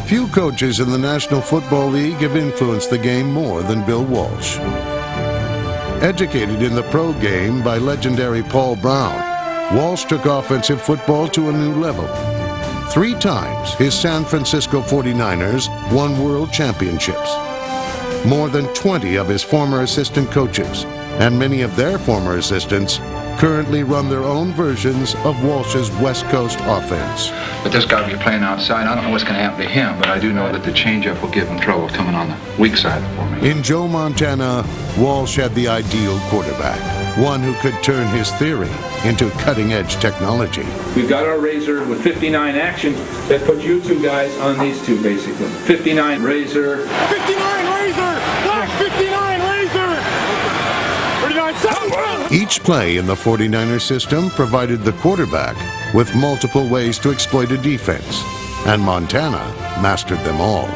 Few coaches in the National Football League have influenced the game more than Bill Walsh. Educated in the pro game by legendary Paul Brown, Walsh took offensive football to a new level. 3 times, his San Francisco 49ers won world championships. More than 20 of his former assistant coaches and many of their former assistants currently run their own versions of Walsh's West Coast offense. But this guy will be playing outside. I don't know what's going to happen to him, but I do know that the changeup will give him trouble coming on the weak side for me. In Joe Montana, Walsh had the ideal quarterback, one who could turn his theory into cutting-edge technology. We've got our razor with 59 action that puts you 2 guys on these 2, basically. 59 razor. 59 razor! Black 59 razor! 39 7! Each play in the 49er system provided the quarterback with multiple ways to exploit a defense, and Montana mastered them all.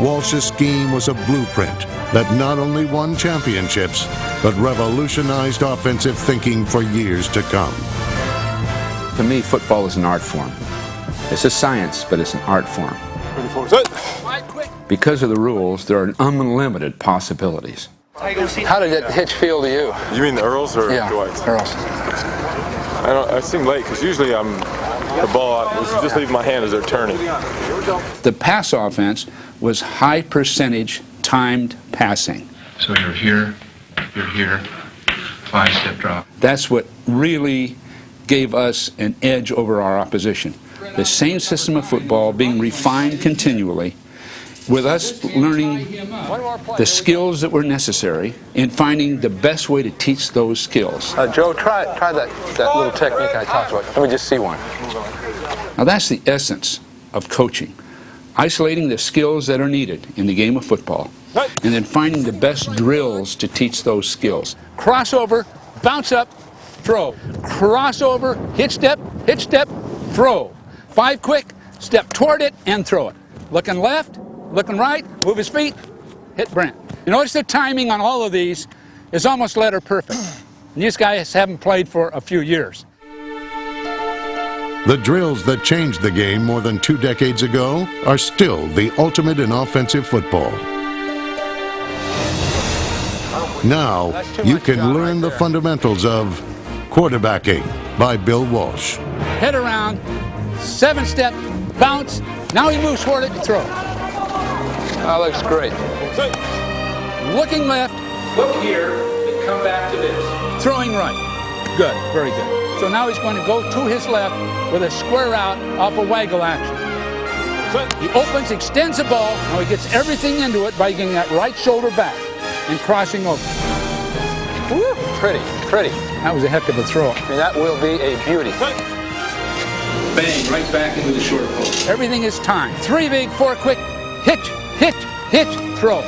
Walsh's scheme was a blueprint that not only won championships, but revolutionized offensive thinking for years to come. To me, football is an art form. It's a science, but it's an art form. Because of the rules, there are unlimited possibilities. How did it hitch feel to you? You mean the Earls or Yeah, Dwight's? Earls. I seem late because usually the ball was just leaving my hand as they're turning. The pass offense was high percentage timed passing. So you're here, 5-step drop. That's what really gave us an edge over our opposition. The same system of football being refined continually, with us learning the skills that were necessary and finding the best way to teach those skills. Joe, try that little technique I talked about. Let me just see one. Now that's the essence of coaching. Isolating the skills that are needed in the game of football, and then finding the best drills to teach those skills. Crossover, bounce up, throw. Crossover, hitch step, throw. 5 quick, step toward it and throw it. Looking left, looking right, move his feet, hit Brent. You notice the timing on all of these is almost letter perfect. And these guys haven't played for a few years. The drills that changed the game more than 2 decades ago are still the ultimate in offensive football. Now, you can learn the fundamentals of quarterbacking by Bill Walsh. Head around, 7-step, bounce. Now he moves toward it and throw. That looks great. Looking left. Look here and come back to this. Throwing right. Good, very good. So now he's going to go to his left with a square out off a waggle action. He opens, extends the ball. Now he gets everything into it by getting that right shoulder back and crossing over. Woo, pretty. That was a heck of a throw. I mean, that will be a beauty. Bang, right back into the short post. Everything is timed. 3 big, 4 quick, hitch, throw.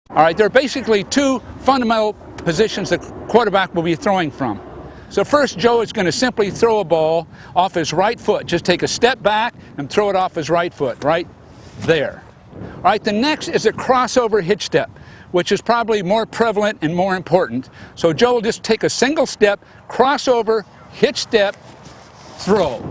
All right, there are basically 2 fundamental positions the quarterback will be throwing from. So first, Joe is going to simply throw a ball off his right foot. Just take a step back and throw it off his right foot, right there. All right, the next is a crossover hitch step, which is probably more prevalent and more important. So Joe will just take a single step, crossover, hitch step, throw.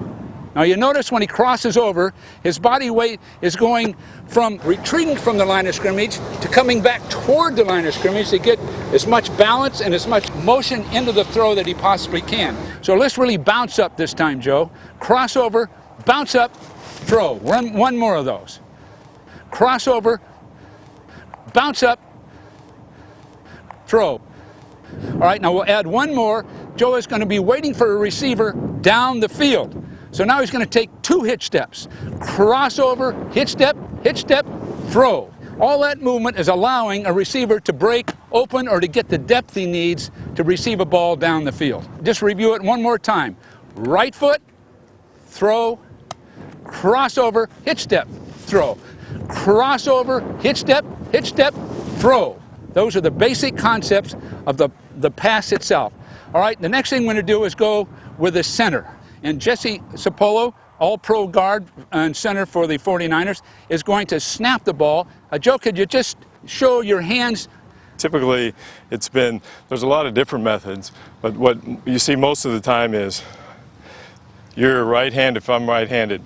Now you notice when he crosses over, his body weight is going from retreating from the line of scrimmage to coming back toward the line of scrimmage to get as much balance and as much motion into the throw that he possibly can. So let's really bounce up this time, Joe. Crossover, bounce up, throw. Run one more of those. Crossover, bounce up, throw. All right, now we'll add one more. Joe is going to be waiting for a receiver down the field. So now he's going to take 2 hitch steps. Crossover, hitch step, throw. All that movement is allowing a receiver to break open or to get the depth he needs to receive a ball down the field. Just review it one more time. Right foot, throw, crossover, hitch step, throw. Crossover, hitch step, throw. Those are the basic concepts of the pass itself. All right, the next thing we're going to do is go with the center. And Jesse Sapolo, all-pro guard and center for the 49ers, is going to snap the ball. Joe, could you just show your hands? Typically, there's a lot of different methods, but what you see most of the time is you're right-handed, if I'm right-handed,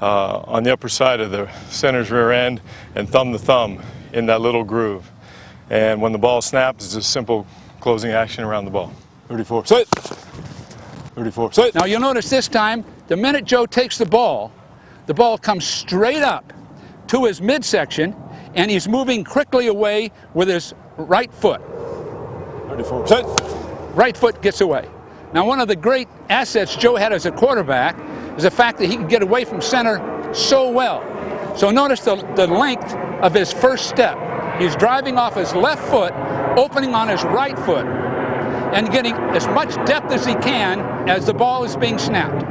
on the upper side of the center's rear end and thumb to thumb in that little groove. And when the ball snaps, it's a simple closing action around the ball. 34, sit! 34, sit! Now you'll notice this time, the minute Joe takes the ball comes straight up to his midsection, and he's moving quickly away with his right foot. 34, sit! Right foot gets away. Now one of the great assets Joe had as a quarterback is the fact that he could get away from center so well. So notice the length of his first step. He's driving off his left foot, opening on his right foot, and getting as much depth as he can as the ball is being snapped.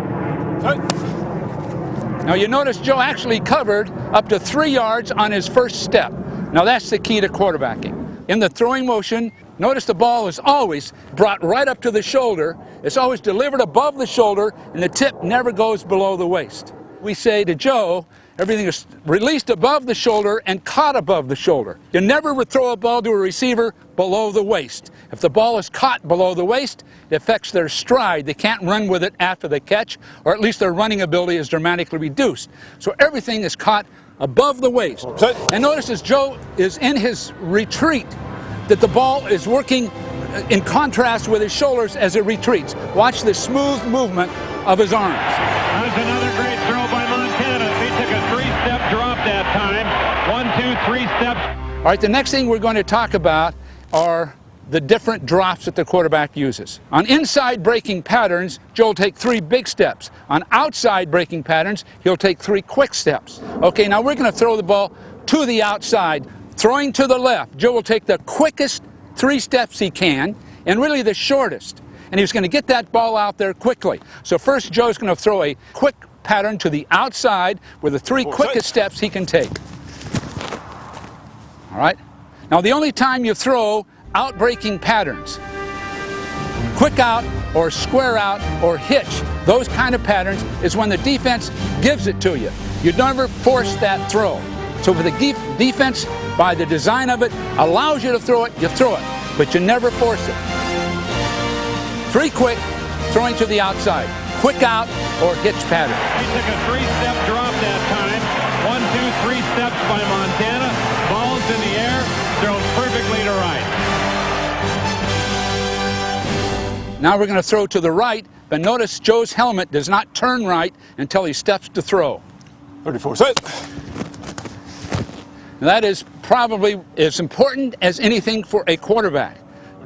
Now you notice Joe actually covered up to 3 yards on his first step. Now that's the key to quarterbacking. In the throwing motion, notice the ball is always brought right up to the shoulder. It's always delivered above the shoulder, and the tip never goes below the waist. We say to Joe, everything is released above the shoulder and caught above the shoulder. You never would throw a ball to a receiver below the waist. If the ball is caught below the waist, it affects their stride. They can't run with it after the catch, or at least their running ability is dramatically reduced. So everything is caught above the waist. And notice as Joe is in his retreat, that the ball is working in contrast with his shoulders as it retreats. Watch the smooth movement of his arms. That's another great throw by Montana. He took a 3-step drop that time. 1, 2, 3 steps. All right, the next thing we're going to talk about are the different drops that the quarterback uses. On inside breaking patterns, Joe will take 3 big steps. On outside breaking patterns, he'll take 3 quick steps. Okay, now we're going to throw the ball to the outside. Throwing to the left, Joe will take the quickest 3 steps he can, and really the shortest. And he's going to get that ball out there quickly. So first, Joe's going to throw a quick pattern to the outside with the 3 quickest steps he can take. All right? Now, the only time you throw out-breaking patterns, quick out or square out or hitch, those kind of patterns, is when the defense gives it to you. You never force that throw. So for the defense, by the design of it, allows you to throw it, you throw it, but you never force it. 3 quick, throwing to the outside. Quick out or hitch pattern. He took a 3-step drop that time. 1, 2, 3 steps by Montana. Ball's in the air, throws perfectly to right. Now we're going to throw to the right, but notice Joe's helmet does not turn right until he steps to throw. 34, sit! That is probably as important as anything for a quarterback.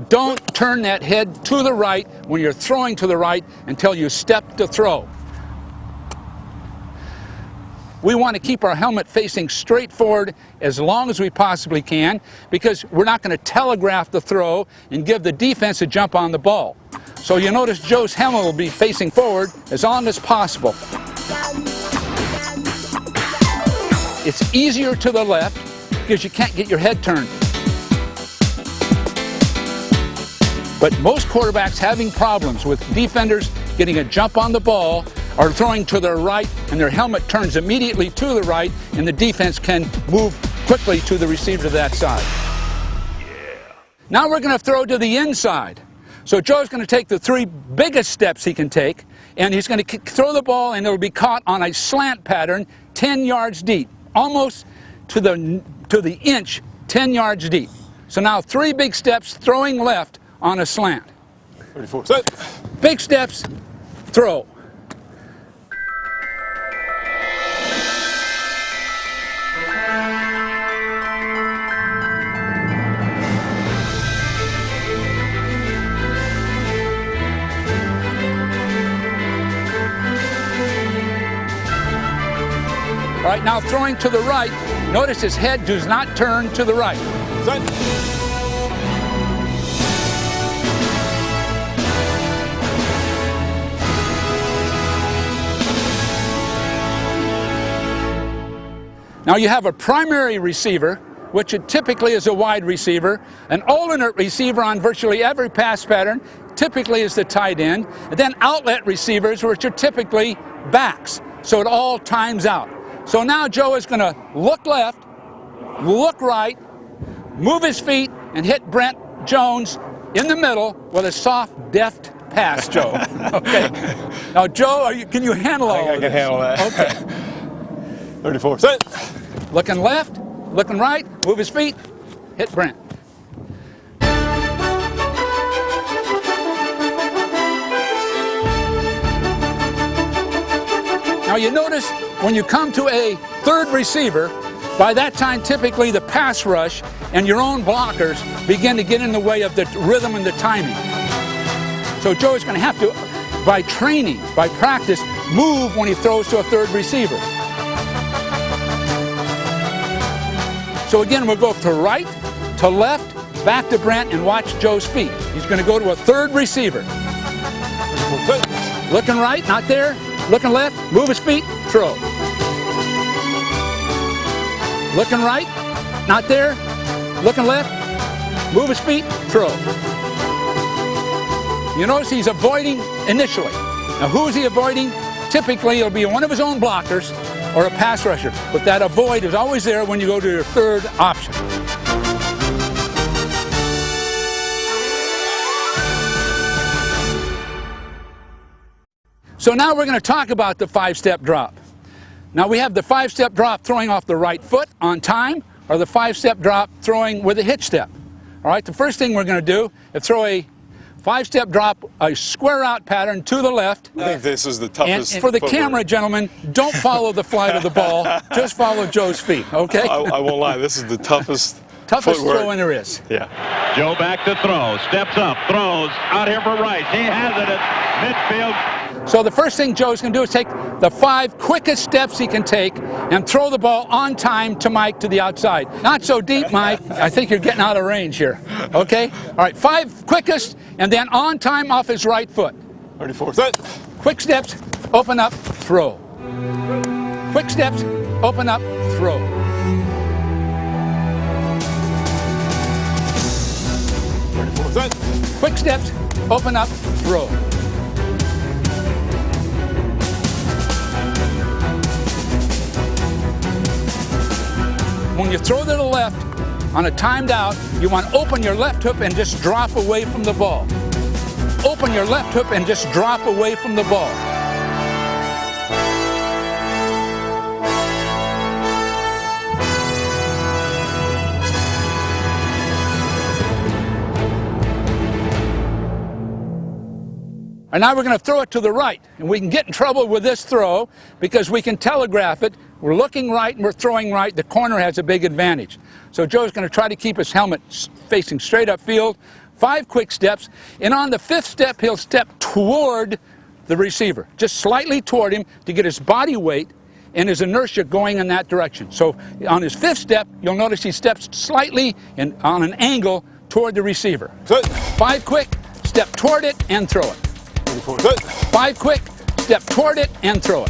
Don't turn that head to the right when you're throwing to the right until you step to throw. We want to keep our helmet facing straight forward as long as we possibly can, because we're not going to telegraph the throw and give the defense a jump on the ball. So you notice Joe's helmet will be facing forward as long as possible. It's easier to the left because you can't get your head turned. But most quarterbacks having problems with defenders getting a jump on the ball or throwing to their right, and their helmet turns immediately to the right, and the defense can move quickly to the receiver to that side. Now we're going to throw to the inside. So Joe's going to take the 3 biggest steps he can take, and he's going to throw the ball, and it'll be caught on a slant pattern 10 yards deep, almost to the inch, 10 yards deep. So now 3 big steps, throwing left on a slant. 34, sit! Big steps, throw. All right, now throwing to the right, notice his head does not turn to the right. Set! Now you have a primary receiver, which typically is a wide receiver, an alternate receiver on virtually every pass pattern, typically is the tight end, and then outlet receivers, which are typically backs. so it all times out. So now Joe is going to look left, look right, move his feet, and hit Brent Jones in the middle with a soft, deft pass, Joe. Okay. Now, Joe, can you handle all of this? I can handle that. Okay. 34, set. Looking left, looking right, move his feet, hit Brent. Now you notice when you come to a third receiver, by that time typically the pass rush and your own blockers begin to get in the way of the rhythm and the timing. So Joe is going to have to, by training, by practice, move when he throws to a third receiver. So again, we'll go to right, to left, back to Brent, and watch Joe's feet. He's going to go to a third receiver. Looking right, not there. Looking left, move his feet, throw. Looking right, not there. Looking left, move his feet, throw. You notice he's avoiding initially. Now who is he avoiding? Typically it'll be one of his own blockers or a pass rusher, but that avoid is always there when you go to your third option. So now we're going to talk about the five-step drop. Now we have the five-step drop throwing off the right foot on time, or the five-step drop throwing with a hitch step. All right, the first thing we're going to do is throw a five-step drop, a square out pattern to the left. I think this is the toughest. And for the footwork. camera, gentlemen, don't follow the flight of the ball. Just follow Joe's feet, okay? I won't lie, this is the toughest Toughest footwork. throw in there is. Yeah. Joe back to throw, steps up, throws, out here for Rice. He has it at midfield. So the first thing Joe's going to do is take the 5 quickest steps he can take and throw the ball on time to Mike to the outside. Not so deep, Mike. I think you're getting out of range here. Okay? All right, 5 quickest, and then on time off his right foot. 34, set. Quick steps, open up, throw. Quick steps, open up, throw. Set. Quick steps, open up, throw. When you throw to the left on a timed out, you want to open your left hip and just drop away from the ball. Open your left hip and just drop away from the ball. And now we're going to throw it to the right. And we can get in trouble with this throw because we can telegraph it. We're looking right and we're throwing right. The corner has a big advantage. So Joe's going to try to keep his helmet facing straight upfield. 5 quick steps. And on the 5th step, he'll step toward the receiver. Just slightly toward him to get his body weight and his inertia going in that direction. So on his 5th step, you'll notice he steps slightly and on an angle toward the receiver. Set. 5 quick, step toward it and throw it. 34, set. 5 quick, step toward it and throw it.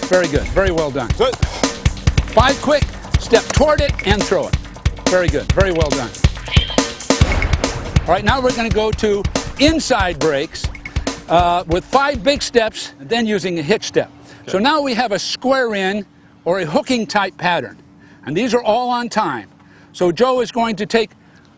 Very good, very well done. Set. 5 quick, step toward it and throw it. Very good, very well done. All right, now we're going to go to inside breaks with 5 big steps and then using a hitch step. So now we have a square in or a hooking type pattern. And these are all on time. So Joe is going to take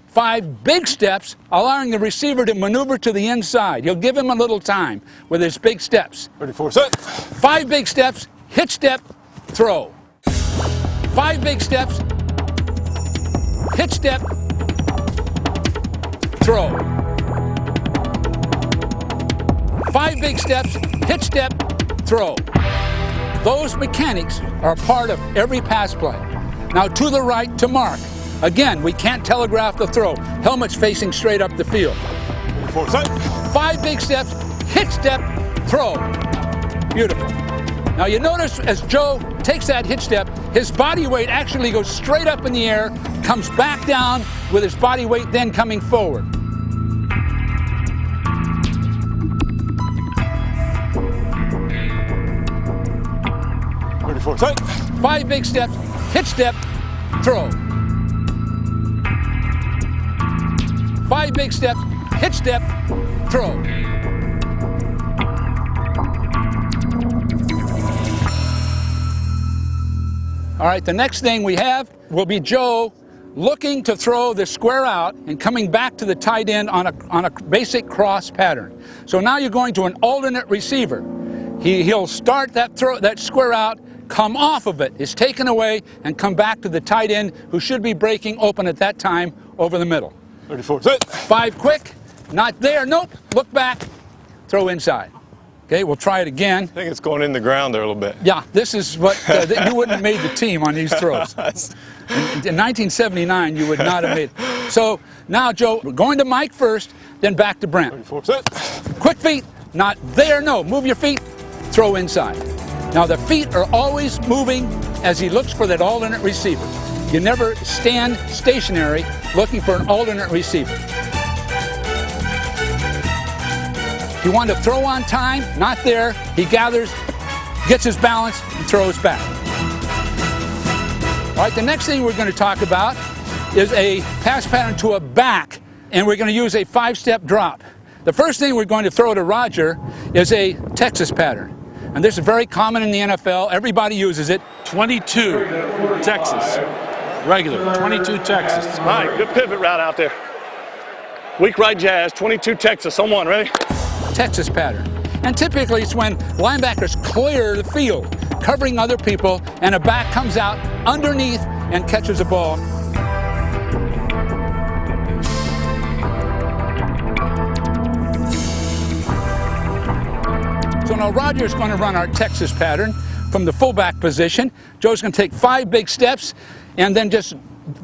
5 big steps, allowing the receiver to maneuver to the inside. You'll give him a little time with his big steps. 34, set. 5 big steps, hitch step, throw. 5 big steps, hitch step, throw. 5 big steps, hitch step, throw. Those mechanics are part of every pass play. Now to the right to mark. Again, we can't telegraph the throw. Helmet's facing straight up the field. 34, set. 5 big steps, hitch step, throw. Beautiful. Now you notice as Joe takes that hitch step, his body weight actually goes straight up in the air, comes back down with his body weight then coming forward. Set. 5 big steps, hitch step, throw. 5 big steps, hitch step, throw. All right, the next thing we have will be Joe looking to throw the square out and coming back to the tight end on a basic cross pattern. So now you're going to an alternate receiver. He'll start that square out, come off of it, is taken away, and come back to the tight end who should be breaking open at that time over the middle. 34, set. 5 quick, not there, nope, look back, throw inside. Okay, we'll try it again. I think it's going in the ground there a little bit. Yeah, this is what, you wouldn't have made the team on these throws. In 1979, you would not have made it. So now, Joe, we're going to Mike first, then back to Brent. 34, set. Quick feet, not there, no, move your feet, throw inside. Now the feet are always moving as he looks for that alternate receiver. You never stand stationary looking for an alternate receiver. You want to throw on time, not there. He gathers, gets his balance, and throws back. All right, the next thing we're going to talk about is a pass pattern to a back, and we're going to use a 5-step drop. The first thing we're going to throw to Roger is a Texas pattern. And this is very common in the NFL. Everybody uses it. 22, Texas. Regular, 22, Texas. All right, good pivot route out there. Weak right jazz, 22, Texas on one, ready? Texas pattern. And typically it's when linebackers clear the field, covering other people, and a back comes out underneath and catches a ball. So now Roger's going to run our Texas pattern from the fullback position. Joe's going to take 5 big steps and then just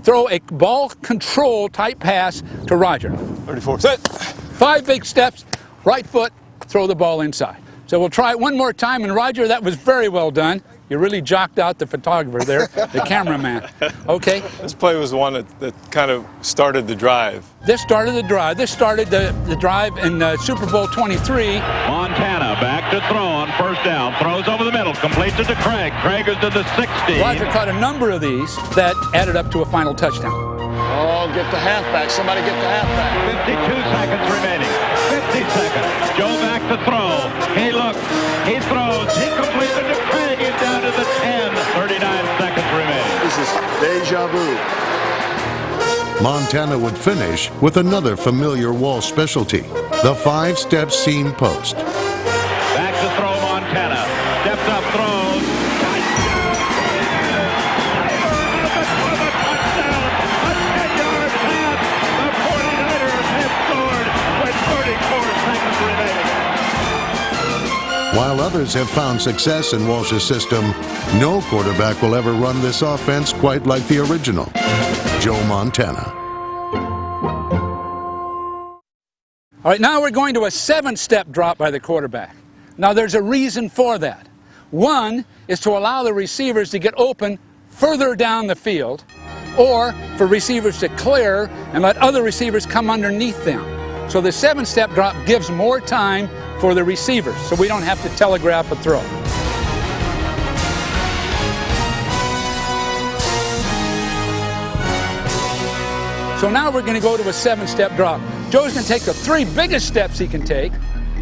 throw a ball control type pass to Roger. 34, set. 5 big steps, right foot, throw the ball inside. So we'll try it one more time, and Roger, that was very well done. You really jocked out the photographer there, the cameraman. Okay? This play was the one that kind of started the drive. This started the drive. This started the drive in Super Bowl 23. Montana back to throw on first down. Throws over the middle. Completes it to Craig. Craig is to the 60. Roger caught a number of these that added up to a final touchdown. Oh, get the halfback. Somebody get the halfback. 52 seconds remaining. 50 seconds. Joe back to throw. He looks. He throws. He completes it to Craig. He's down to the 10. 39 seconds remaining. This is deja vu. Montana would finish with another familiar Walsh specialty, the 5-step seam post. Back to throw Montana. Steps up, throws. While others have found success in Walsh's system, no quarterback will ever run this offense quite like the original, Joe Montana. All right, now we're going to a 7-step drop by the quarterback. Now there's a reason for that. One is to allow the receivers to get open further down the field, or for receivers to clear and let other receivers come underneath them. So the 7-step drop gives more time for the receivers, so we don't have to telegraph a throw. So now we're going to go to a 7-step drop. Joe's going to take the 3 biggest steps he can take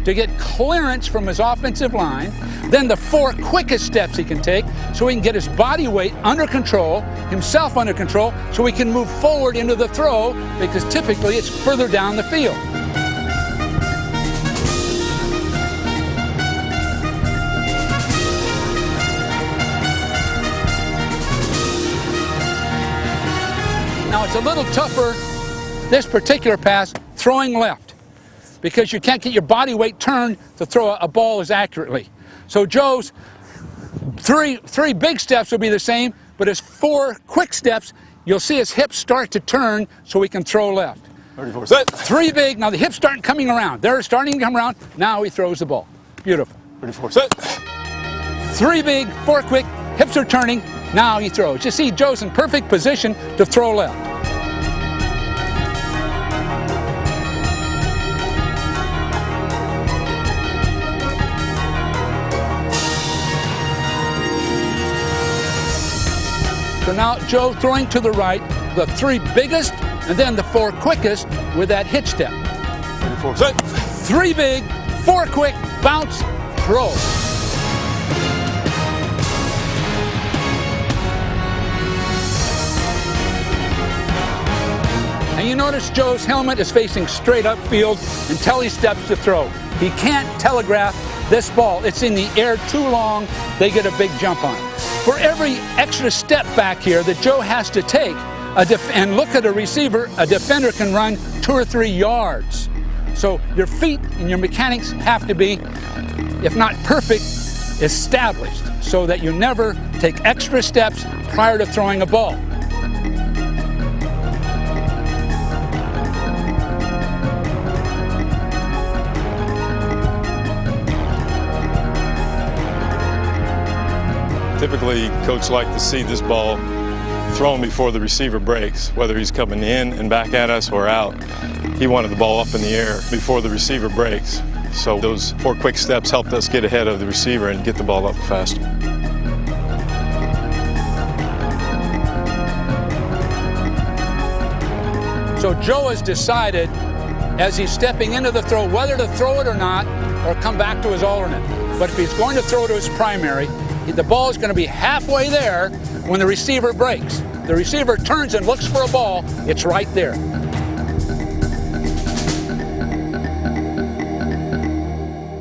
to get clearance from his offensive line, then the 4 quickest steps he can take so he can get his body weight under control, himself under control, so he can move forward into the throw, because typically it's further down the field. Now it's a little tougher, this particular pass, throwing left, because you can't get your body weight turned to throw a ball as accurately. So Joe's three big steps will be the same, but his 4 quick steps, you'll see his hips start to turn so he can throw left. 34, set. 3 big, now the hips start coming around. They're starting to come around, now he throws the ball. Beautiful. 34, set. 3 big, 4 quick, hips are turning, now he throws. You see, Joe's in perfect position to throw left. So now Joe throwing to the right, the 3 biggest, and then the 4 quickest with that hitch step. 34, set. 3 big, 4 quick, bounce, throw. notice Joe's helmet is facing straight upfield until he steps to throw. He can't telegraph this ball. It's in the air too long, they get a big jump on it. For every extra step back here that Joe has to take, and look at a receiver, a defender can run 2 or 3 yards. So your feet and your mechanics have to be, if not perfect, established, so that you never take extra steps prior to throwing a ball. Typically, coach like to see this ball thrown before the receiver breaks, whether he's coming in and back at us or out. He wanted the ball up in the air before the receiver breaks. So those 4 quick steps helped us get ahead of the receiver and get the ball up faster. So Joe has decided, as he's stepping into the throw, whether to throw it or not, or come back to his alternate. But if he's going to throw to his primary, the ball is going to be halfway there when the receiver breaks. The receiver turns and looks for a ball, it's right there.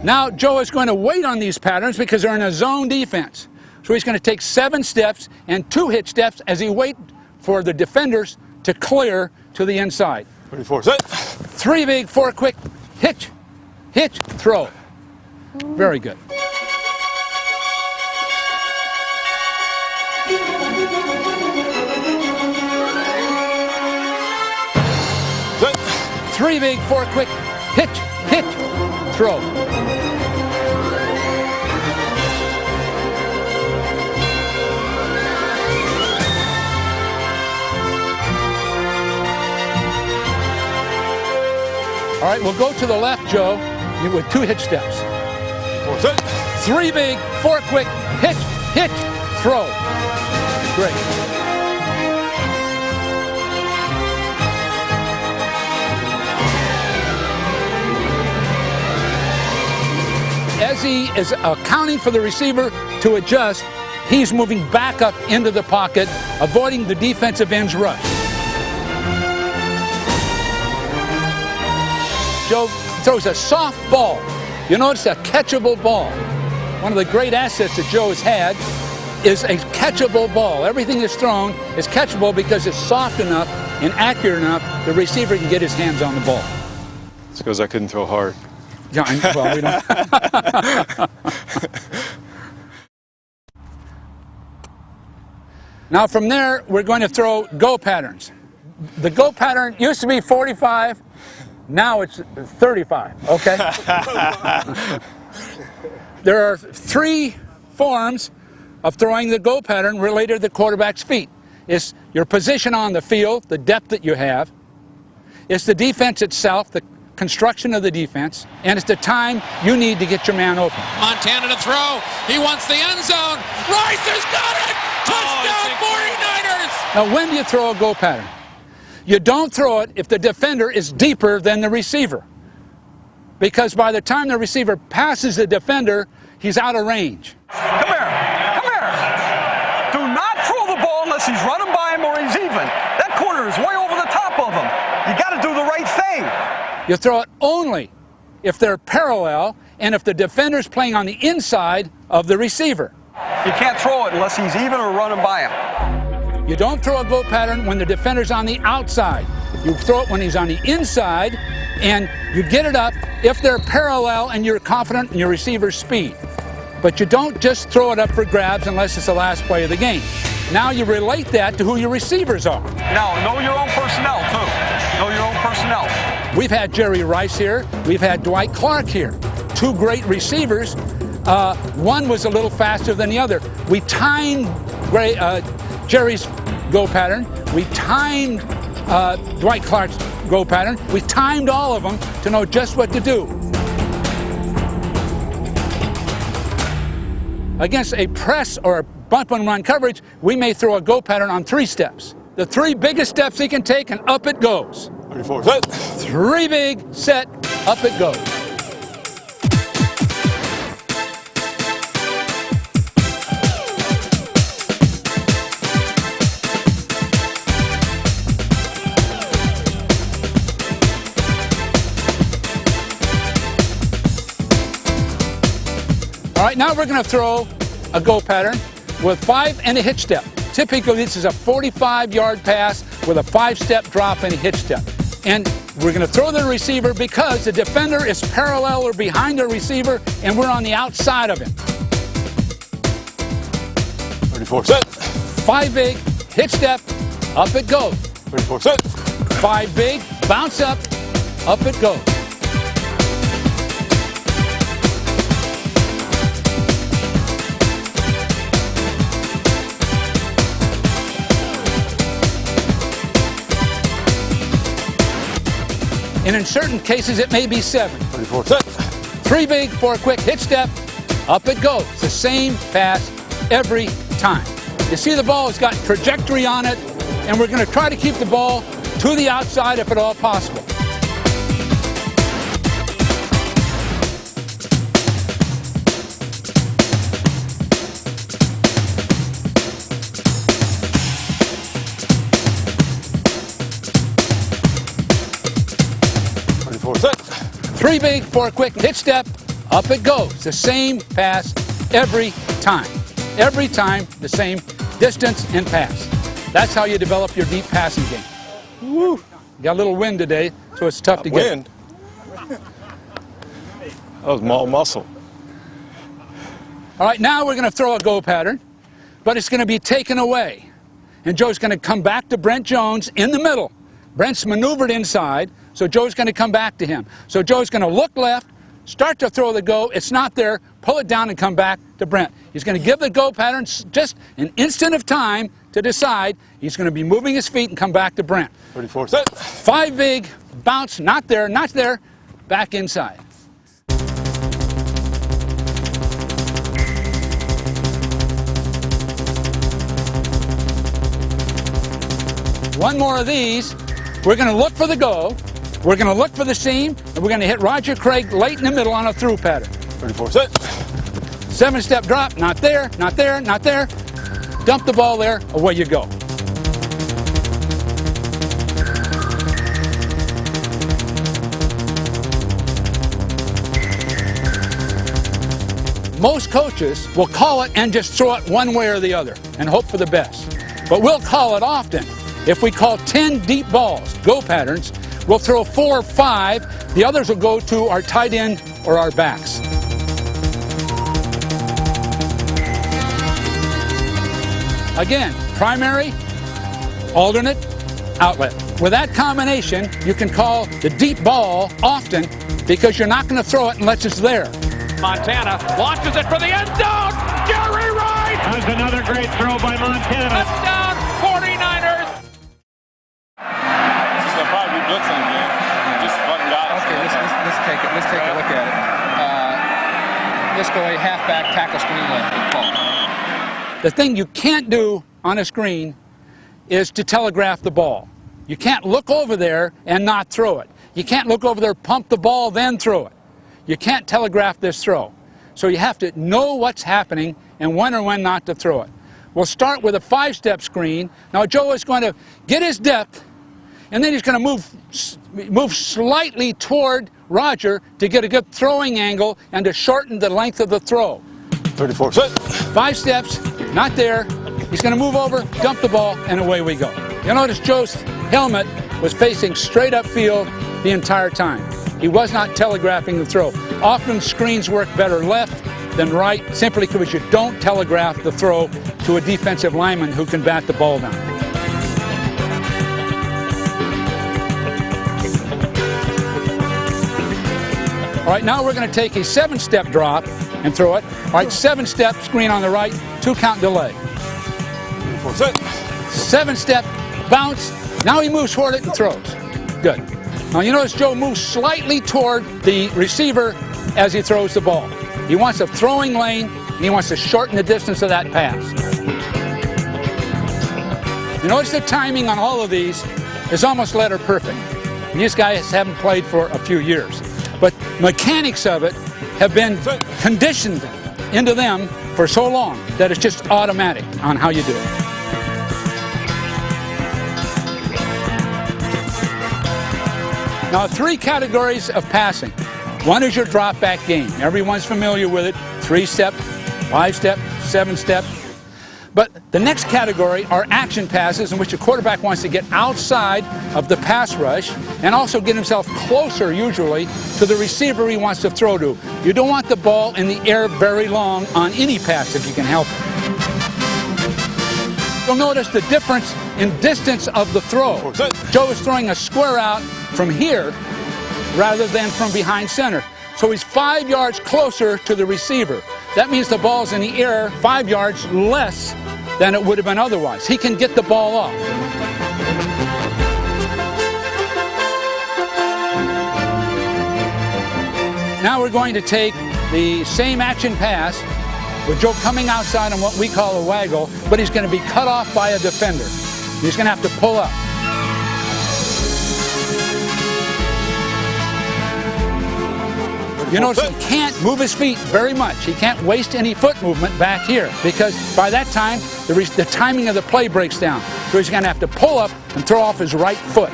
Now Joe is going to wait on these patterns because they're in a zone defense. So he's going to take 7 steps and 2 hitch steps as he waits for the defenders to clear to the inside. 24, set. 3 big, 4 quick, hitch, hitch, throw. Very good. Set. 3 big, 4 quick, hitch, hitch, throw. All right, we'll go to the left, Joe, with 2 hitch steps. 4, set. 3 big, 4 quick, hitch, hitch, throw. Great. As he is accounting for the receiver to adjust, he's moving back up into the pocket, avoiding the defensive end's rush. Joe throws a soft ball. You notice a catchable ball. One of the great assets that Joe has had is a catchable ball. Everything that's thrown is catchable because it's soft enough and accurate enough the receiver can get his hands on the ball. It's because I couldn't throw hard. Yeah, well, we don't. Now from there, we're going to throw go patterns. The go pattern used to be 45. Now it's 35, okay? There are 3 forms of throwing the go pattern related to the quarterback's feet. It's your position on the field, the depth that you have. It's the defense itself, the construction of the defense. And it's the time you need to get your man open. Montana to throw. He wants the end zone. Rice has got it! Touchdown 49ers! Now when do you throw a go pattern? You don't throw it if the defender is deeper than the receiver. Because by the time the receiver passes the defender, he's out of range. Come here. Come here. Do not throw the ball unless he's running by him or he's even. That corner is way over the top of him. You got to do the right thing. You throw it only if they're parallel and if the defender's playing on the inside of the receiver. You can't throw it unless he's even or running by him. You don't throw a go pattern when the defender's on the outside. You throw it when he's on the inside, and you get it up if they're parallel and you're confident in your receiver's speed. But you don't just throw it up for grabs unless it's the last play of the game. Now you relate that to who your receivers are. Now, know your own personnel, too. Know your own personnel. We've had Jerry Rice here. We've had Dwight Clark here. 2 great receivers. One was a little faster than the other. We timed Jerry's go pattern. We timed Dwight Clark's go pattern. We timed all of them to know just what to do. Against a press or a bump and run coverage, we may throw a go pattern on 3 steps. The 3 biggest steps he can take, and up it goes. 34, set. 3 big, set, up it goes. right, now we're going to throw a go pattern with 5 and a hitch step. Typically, this is a 45-yard pass with a 5-step drop and a hitch step. And we're going to throw the receiver because the defender is parallel or behind the receiver, and we're on the outside of him. 34 set. 5 big, hitch step, up it goes. 34 set. 5 big, bounce up it goes. And in certain cases, it may be 7. 34 set. 3 big, 4 quick, hitch step, up it goes. It's the same pass every time. You see the ball has got trajectory on it, and we're going to try to keep the ball to the outside if at all possible. Set. 3 big, 4 quick, hitch step, up it goes. The same pass every time. Every time, the same distance and pass. That's how you develop your deep passing game. Woo! Got a little wind today, so it's tough to get. Wind? That was all muscle. All right, now we're going to throw a go pattern, but it's going to be taken away. And Joe's going to come back to Brent Jones in the middle. Brent's maneuvered inside, so Joe's going to come back to him. So Joe's going to look left, start to throw the go. It's not there. Pull it down and come back to Brent. He's going to give the go pattern just an instant of time to decide. He's going to be moving his feet and come back to Brent. 34 set. 5 big, bounce, not there, not there, back inside. One more of these. We're going to look for the go. We're going to look for the seam, and we're going to hit Roger Craig late in the middle on a through pattern. 34 set. 7-step drop, not there, not there, not there. Dump the ball there, away you go. Most coaches will call it and just throw it one way or the other and hope for the best. But we'll call it often. If we call 10 deep balls, go patterns, we'll throw 4 or 5. The others will go to our tight end or our backs. Again, primary, alternate, outlet. With that combination, you can call the deep ball often because you're not going to throw it unless it's there. Montana launches it for the end zone. Jerry Rice! That's another great throw by Montana. Touchdown, 49ers! This will probably be blitzing again. Just run guys. Okay, let's take a look at it. Let's go a halfback tackle screen left. The thing you can't do on a screen is to telegraph the ball. You can't look over there and not throw it. You can't look over there, pump the ball, then throw it. You can't telegraph this throw. So you have to know what's happening and when or when not to throw it. We'll start with a 5-step screen. Now Joe is going to get his depth, and then he's going to move slightly toward Roger to get a good throwing angle and to shorten the length of the throw. 34 set. 5 steps, not there. He's going to move over, dump the ball, and away we go. You'll notice Joe's helmet was facing straight upfield the entire time. He was not telegraphing the throw. Often screens work better left than right, simply because you don't telegraph the throw to a defensive lineman who can bat the ball down. All right, now we're going to take a 7-step drop and throw it. All right, 7-step screen on the right, 2-count delay. 7-step bounce. Now he moves toward it and throws. Good. Now you notice Joe moves slightly toward the receiver as he throws the ball. He wants a throwing lane, and he wants to shorten the distance of that pass. You notice the timing on all of these is almost letter perfect. These guys haven't played for a few years, but mechanics of it have been conditioned into them for so long that it's just automatic on how you do it. Now, 3 categories of passing. One is your drop back game. Everyone's familiar with it. 3-step, 5-step, 7-step. But the next category are action passes in which a quarterback wants to get outside of the pass rush and also get himself closer, usually, to the receiver he wants to throw to. You don't want the ball in the air very long on any pass if you can help it. You'll notice the difference in distance of the throw. Joe is throwing a square out from here rather than from behind center. So he's 5 yards closer to the receiver. That means the ball's in the air 5 yards less than it would have been otherwise. He can get the ball off. Now we're going to take the same action pass with Joe coming outside on what we call a waggle, but he's going to be cut off by a defender. He's going to have to pull up. You notice he can't move his feet very much. He can't waste any foot movement back here because by that time, the timing of the play breaks down. So he's going to have to pull up and throw off his right foot.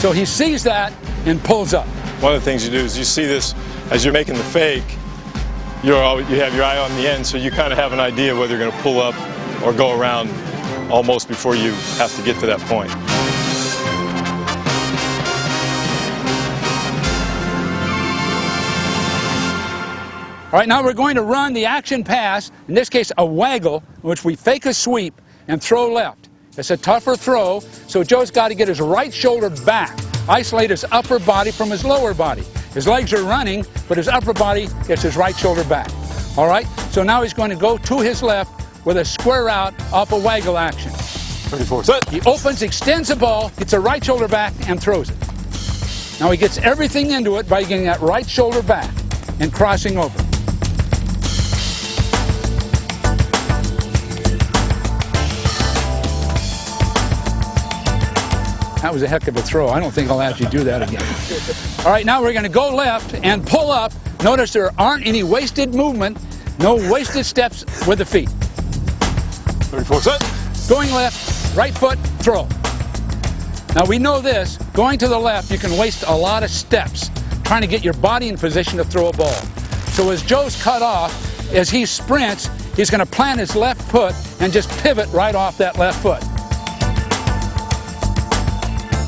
So he sees that and pulls up. One of the things you do is you see this as you're making the fake. You have your eye on the end, so you kind of have an idea whether you're going to pull up or go around almost before you have to get to that point. All right, now we're going to run the action pass, in this case a waggle, in which we fake a sweep and throw left. It's a tougher throw, so Joe's got to get his right shoulder back, isolate his upper body from his lower body. His legs are running, but his upper body gets his right shoulder back. All right, so now he's going to go to his left with a square out off a waggle action. 34 set. He opens, extends the ball, gets a right shoulder back, and throws it. Now he gets everything into it by getting that right shoulder back and crossing over. That was a heck of a throw. I don't think I'll actually do that again. All right, now we're going to go left and pull up. Notice there aren't any wasted movement, no wasted steps with the feet. 34 set. Going left, right foot, throw. Now we know this, going to the left, you can waste a lot of steps trying to get your body in position to throw a ball. So as Joe's cut off, as he sprints, he's going to plant his left foot and just pivot right off that left foot.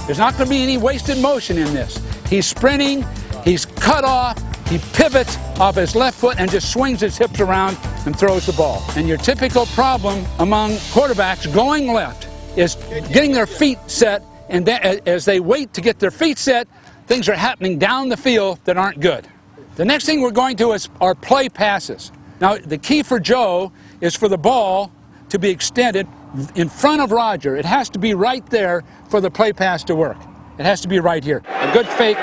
There's not going to be any wasted motion in this. He's sprinting, he's cut off, he pivots off his left foot and just swings his hips around and throws the ball. And your typical problem among quarterbacks going left is getting their feet set, and then as they wait to get their feet set, things are happening down the field that aren't good. The next thing we're going to is our play passes. Now, the key for Joe is for the ball to be extended in front of Roger. It has to be right there for the play pass to work. It has to be right here. A good fake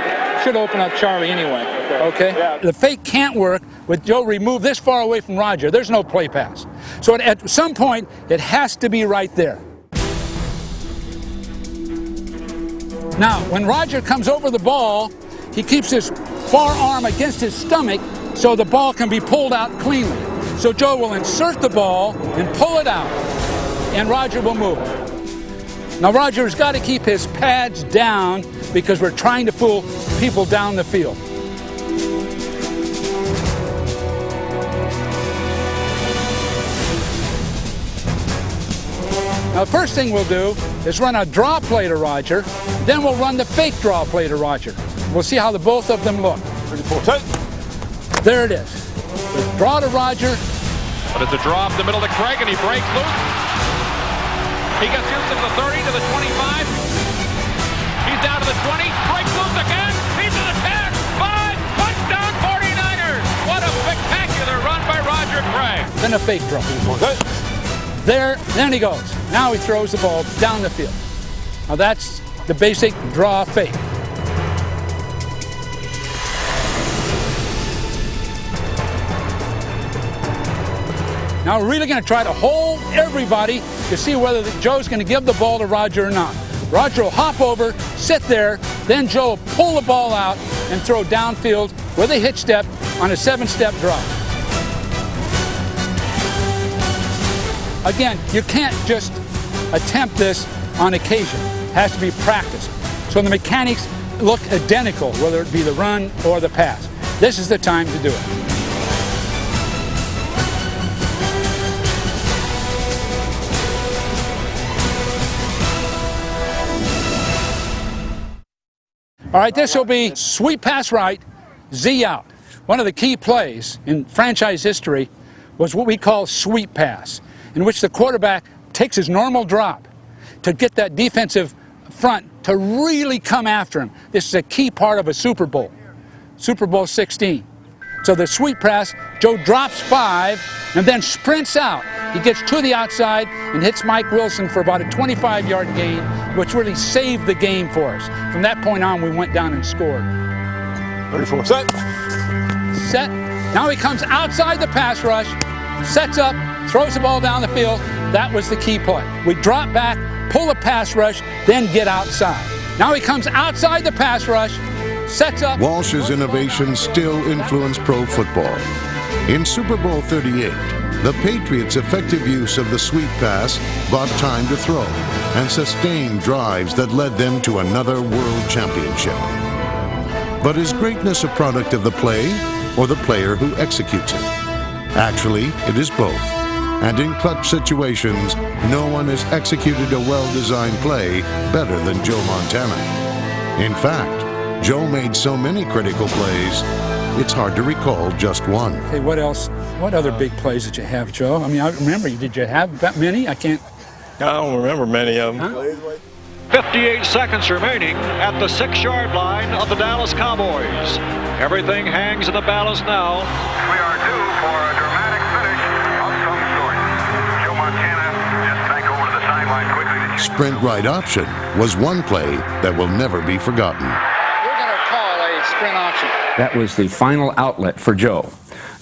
should open up Charlie anyway. Okay? Yeah. The fake can't work with Joe removed this far away from Roger. There's no play pass. So at some point, it has to be right there. Now, when Roger comes over the ball, he keeps his forearm against his stomach so the ball can be pulled out cleanly. So Joe will insert the ball and pull it out, and Roger will move. Now Roger's got to keep his pads down because we're trying to fool people down the field. Now the first thing we'll do is run a draw play to Roger, then we'll run the fake draw play to Roger. We'll see how the both of them look. 34 set. There it is. The draw to Roger. But it's a draw up the middle to Craig, and he breaks loose. He gets into the 30, to the 25. He's down to the 20. Breaks loose again. He's to the 10. 5. Touchdown 49ers. What a spectacular run by Roger Craig. Then a fake draw. There, then he goes. Now he throws the ball down the field. Now that's the basic draw fake. Now we're really going to try to hold everybody to see whether Joe's going to give the ball to Roger or not. Roger will hop over, sit there, then Joe will pull the ball out and throw downfield with a hitch step on a 7-step drop. Again, you can't just attempt this on occasion. It has to be practiced. So the mechanics look identical, whether it be the run or the pass. This is the time to do it. All right, this will be sweep pass right, Z out. One of the key plays in franchise history was what we call sweep pass, in which the quarterback takes his normal drop to get that defensive front to really come after him. This is a key part of a Super Bowl, Super Bowl 16. So the sweep pass, Joe drops 5 and then sprints out. He gets to the outside and hits Mike Wilson for about a 25-yard gain, which really saved the game for us. From that point on, we went down and scored. 34, set. Set. Now he comes outside the pass rush, sets up, throws the ball down the field. That was the key play. We drop back, pull the pass rush, then get outside. Now he comes outside the pass rush, sets up. Walsh's innovations still influence pro football. In Super Bowl 38, the Patriots' effective use of the sweep pass bought time to throw and sustained drives that led them to another world championship. But is greatness a product of the play or the player who executes it? Actually, it is both. And in clutch situations, no one has executed a well-designed play better than Joe Montana. In fact, Joe made so many critical plays, it's hard to recall just one. Hey, what else? What other big plays did you have, Joe? I mean, I remember, did you have that many? I don't remember many of them. Huh? 58 seconds remaining at the 6-yard line of the Dallas Cowboys. Everything hangs in the balance now. We are due for a dramatic finish of some sort. Joe Montana just back over to the sideline quickly. Sprint right option was one play that will never be forgotten. We're going to call a sprint option. That was the final outlet for Joe.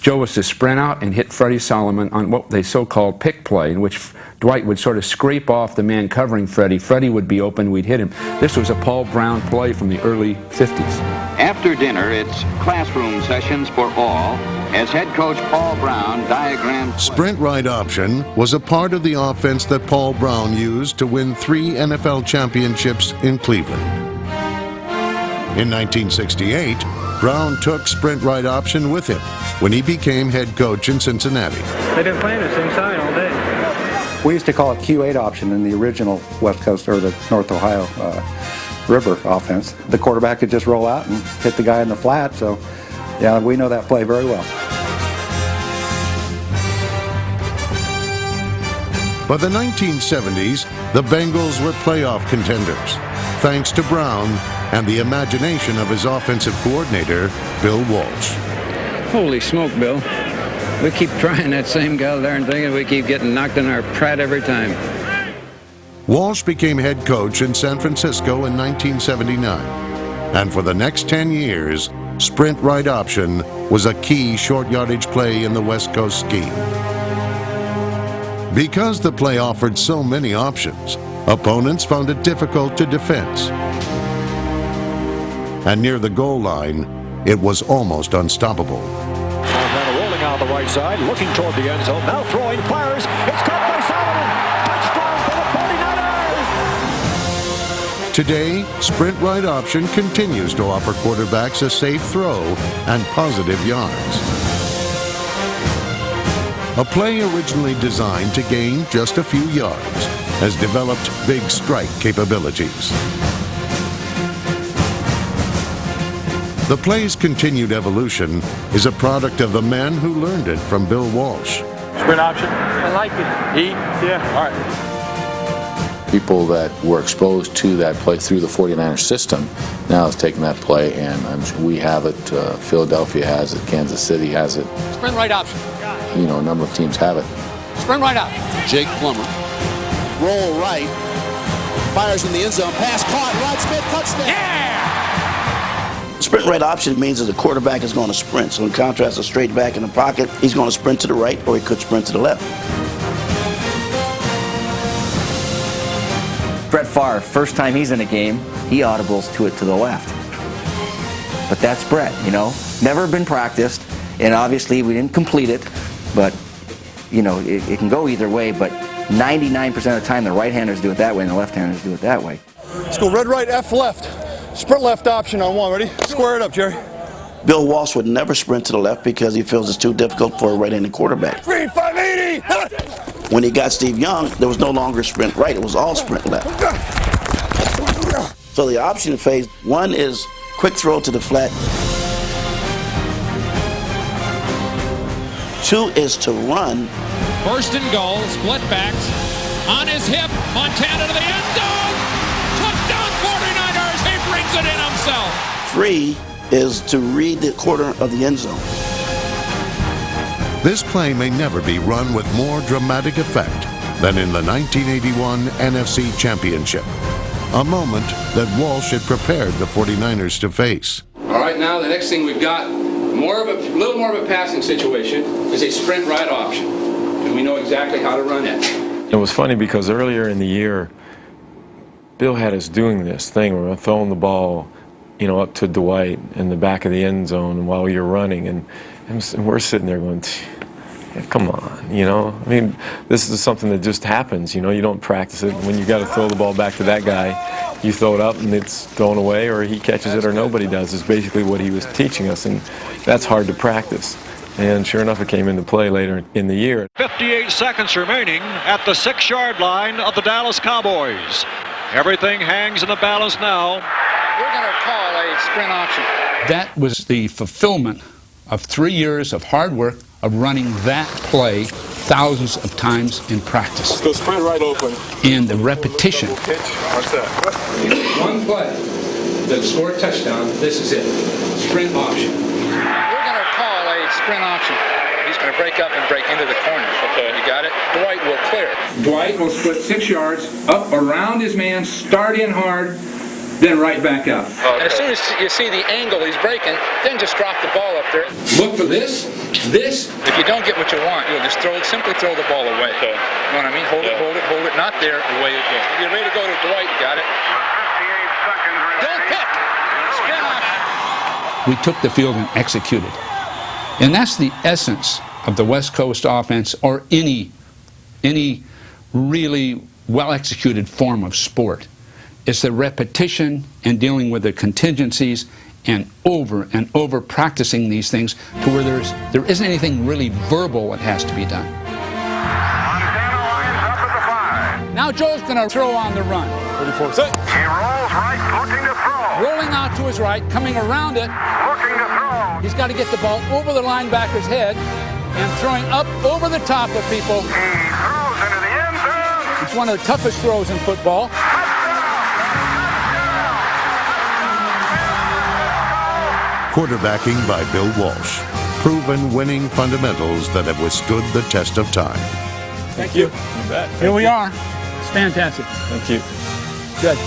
Joe was to sprint out and hit Freddie Solomon on what they so-called pick play, in which Dwight would sort of scrape off the man covering Freddie. Freddie would be open, we'd hit him. This was a Paul Brown play from the early 50s. After dinner, it's classroom sessions for all, as head coach Paul Brown diagrammed. Sprint right option was a part of the offense that Paul Brown used to win 3 NFL championships in Cleveland. In 1968, Brown took sprint right option with him when he became head coach in Cincinnati. They've been playing the same side all day. We used to call it Q8 option in the original West Coast or the North Ohio River offense. The quarterback could just roll out and hit the guy in the flat, so yeah, we know that play very well. By the 1970s, the Bengals were playoff contenders, thanks to Brown and the imagination of his offensive coordinator, Bill Walsh. Holy smoke, Bill. We keep trying that same guy there and thinking we keep getting knocked in our prat every time. Walsh became head coach in San Francisco in 1979. And for the next 10 years, sprint right option was a key short yardage play in the West Coast scheme. Because the play offered so many options, opponents found it difficult to defense. And near the goal line, it was almost unstoppable. Montana rolling out the right side, looking toward the end zone, now throwing, fires, it's caught by Solomon, touchdown for the 49ers! Today, sprint right option continues to offer quarterbacks a safe throw and positive yards. A play originally designed to gain just a few yards has developed big strike capabilities. The play's continued evolution is a product of the men who learned it from Bill Walsh. Sprint option. I like it. E? Yeah. All right. People that were exposed to that play through the 49ers system now is taking that play, and I'm sure we have it. Philadelphia has it. Kansas City has it. Sprint right option. You know, a number of teams have it. Sprint right option. Jake Plummer. Roll right. Fires in the end zone. Pass caught. Rod Smith, touchdown. Yeah! Sprint right option means that the quarterback is going to sprint. So in contrast to straight back in the pocket, he's going to sprint to the right or he could sprint to the left. Brett Favre, first time he's in a game, he audibles to it to the left. But that's Brett, you know. Never been practiced, and obviously we didn't complete it, but, you know, it can go either way, but 99% of the time the right-handers do it that way and the left-handers do it that way. Let's go red right, F left. Sprint left option on one. Ready? Square it up, Jerry. Bill Walsh would never sprint to the left because he feels it's too difficult for a right-handed quarterback. 580! When he got Steve Young, there was no longer sprint right. It was all sprint left. So the option phase, one is quick throw to the flat. 2 is to run. First and goal, split backs, on his hip, Montana to the end zone. Touchdown 49ers, he brings it in himself. 3 is to read the corner of the end zone. This play may never be run with more dramatic effect than in the 1981 NFC Championship, a moment that Walsh had prepared the 49ers to face. All right, now the next thing we've got, little more of a passing situation, is a sprint right option. And we know exactly how to run it. It was funny because earlier in the year, Bill had us doing this thing where we're throwing the ball, up to Dwight in the back of the end zone while you're running, and we're sitting there going, come on, I mean, this is something that just happens, you don't practice it. When you got to throw the ball back to that guy, you throw it up and it's thrown away, or he catches it or nobody does, is basically what he was teaching us, and that's hard to practice. And sure enough, it came into play later in the year. 58 seconds remaining at the 6-yard line of the Dallas Cowboys. Everything hangs in the balance now. We're going to call a sprint option. That was the fulfillment of 3 years of hard work of running that play thousands of times in practice. Let's go sprint right open. And the repetition. What's that? One play that scored a touchdown, this is it. Sprint option. We're going to call a sprint option. He's going to break up and break into the corner. Okay. You got it? Dwight will clear it. Dwight will split 6 yards, up around his man, start in hard, then right back out. And as soon as you see the angle he's breaking, then just drop the ball up there. Look for this. If you don't get what you want, you'll just simply throw the ball away. Okay. You know what I mean? Hold it, not there, away it goes. If you're ready to go to Dwight, you got it. 58 seconds Don't pick! Spin off. We took the field and executed. And that's the essence of the West Coast offense, or any really well-executed form of sport. It's the repetition and dealing with the contingencies and over practicing these things to where there isn't anything really verbal that has to be done. Now Joe's going to throw on the run. 34 seconds. He rolls right, looking to throw. Rolling out to his right, coming around it. Looking to throw. He's got to get the ball over the linebacker's head and throwing up over the top of people. He throws into the end zone. It's one of the toughest throws in football. Quarterbacking by Bill Walsh. Proven winning fundamentals that have withstood the test of time. Thank you. You bet. Here we are. It's fantastic. Thank you. Good.